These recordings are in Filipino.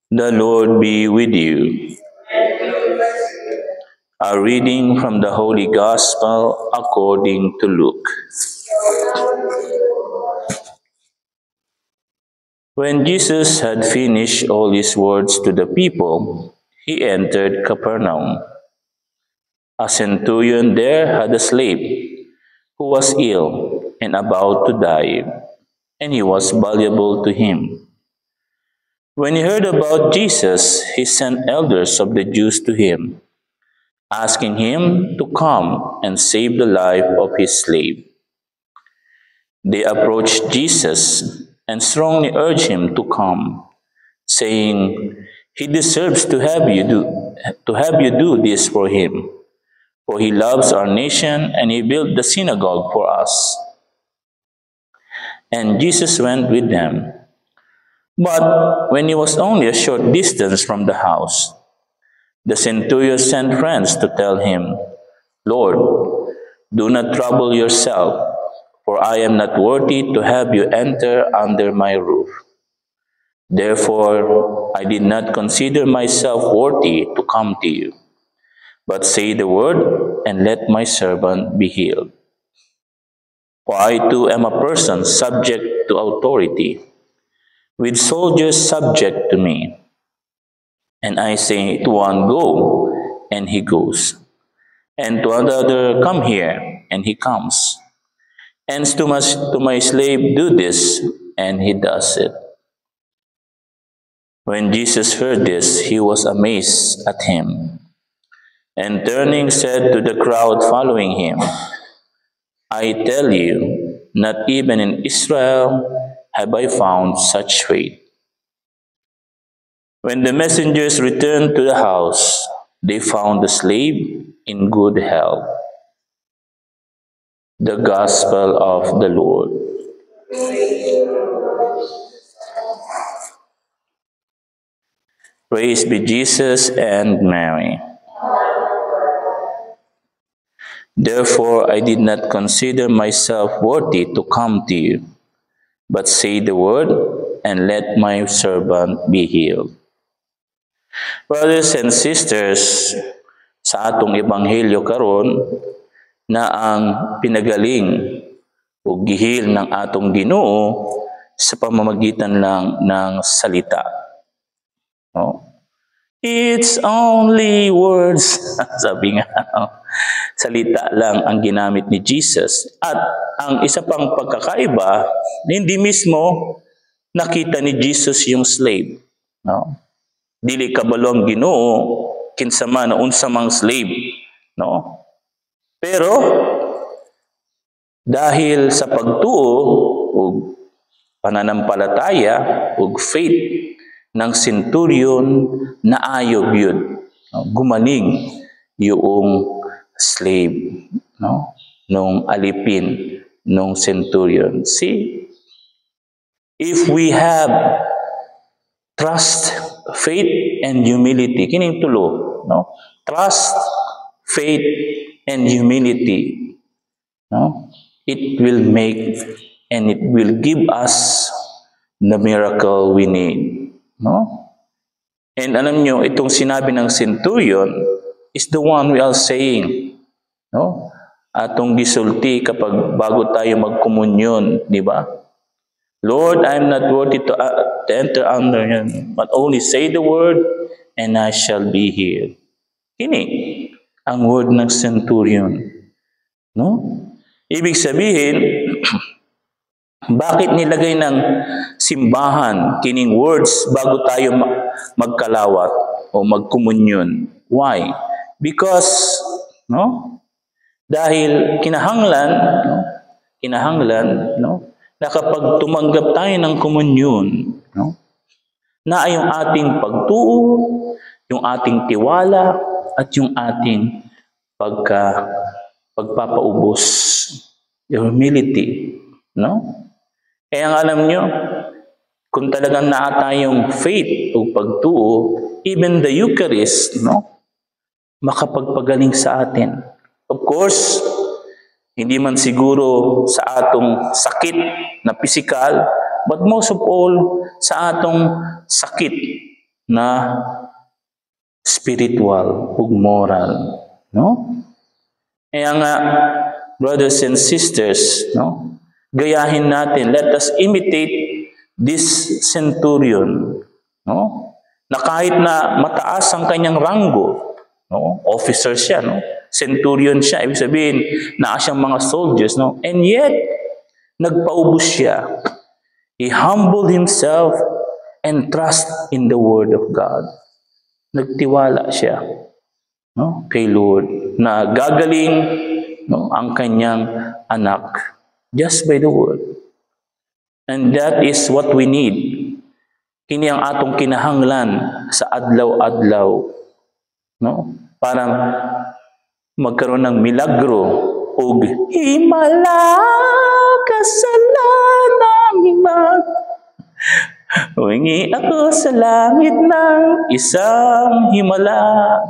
The Lord be with you. A reading from the Holy Gospel according to Luke. When Jesus had finished all his words to the people, he entered Capernaum. A centurion there had a slave who was ill and about to die, and he was valuable to him. When he heard about Jesus, he sent elders of the Jews to him, asking him to come and save the life of his slave. They approached Jesus and strongly urged him to come, saying, "He deserves to have you do this for him, for he loves our nation and he built the synagogue for us." And Jesus went with them. But when he was only a short distance from the house, the centurion sent friends to tell him, "Lord, do not trouble yourself, for I am not worthy to have you enter under my roof. Therefore, I did not consider myself worthy to come to you. But say the word, and let my servant be healed. For I too am a person subject to authority, with soldiers subject to me. And I say to one, 'Go,' and he goes. And to another, 'Come here,' and he comes. And to my slave, 'Do this,' and he does it." When Jesus heard this, he was amazed at him, and turning said to the crowd following him, "I tell you, not even in Israel have I found such faith." When the messengers returned to the house, they found the slave in good health. The Gospel of the Lord. Praise be Jesus and Mary. Therefore, I did not consider myself worthy to come to you, but say the word, and let my servant be healed. Brothers and sisters, sa atong ebanghelyo karon, na ang pinagaling o gihil ng atong Ginoo sa pamamagitan lang ng salita. No? It's only words. Sabi nga, salita lang ang ginamit ni Jesus. At ang isa pang pagkakaiba, hindi mismo nakita ni Jesus yung slave. No? Dili kabalo ang Ginoo kinsa man o unsa mang slave. No? Pero dahil sa pagtuo o pananampalataya o faith ng centurion, naayob yun. Gumaling yung slave, no? Nung alipin nung centurion. See, if we have trust, faith, and humility, kining tulo, no? Trust, faith, and humility, no? It will make and it will give us the miracle we need. No? And alam nyo, itong sinabi ng centurion is the one we are saying. No? Atong gisulti kapag bago tayo magkomunyon, di ba? "Lord, I am not worthy to enter under him, but only say the word, and I shall be healed." Kini ang word ng centurion. No? Ibig sabihin, bakit nilagay ng simbahan kining words bago tayo magkalawat o magkomunyon? Why? Because, no? Dahil kinahanglan, na kapag tumanggap tayo ng komunyon, no? Na yung ating pagtuo, yung ating tiwala, at yung ating pagpapaubos, yung humility, no? Kaya ang alam nyo, kung talagang naa tayong faith o pagtuo, even the Eucharist, no, makapagpagaling sa atin. Of course, hindi man siguro sa atong sakit na physical, but most of all, sa atong sakit na spiritual ug moral, no? Kaya nga, brothers and sisters, no? Gayahin natin, let us imitate this centurion, no? Na kahit na mataas ang kanyang ranggo, no? Officer siya, no? Centurion siya, ibig sabihin, naa siyang mga soldiers, no? And yet, nagpaubos siya. He humbled himself and trust in the word of God. Nagtiwala siya, no? Kay Lord na gagaling, no? Ang kanyang anak just by the word. And that is what we need. Kini ang atong kinahanglan sa adlaw-adlaw, no? Para magkaroon ng milagro ug himala kasalanang humingi ako sa langit ng isang himala.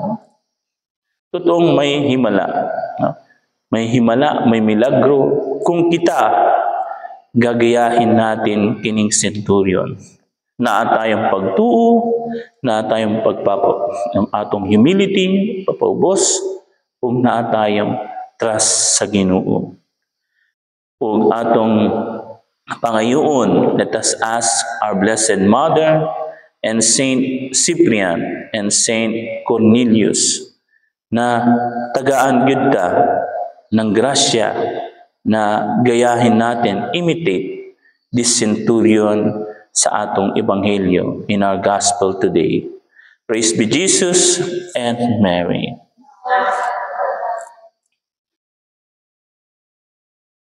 Totoong may himala. May himala, may milagro. Kung kita, gagayahin natin kining centurion. Na tayong pagtuo, na tayong ang atong humility, papaubos, kung na tayong trust sa Ginoo. Kung atong pangayoon, let us ask our Blessed Mother and Saint Cyprian and Saint Cornelius na tagaan gyud ta ng grasya na gayahin natin, imitate this centurion sa atong ebanghelyo in our gospel today. Praise be Jesus and Mary.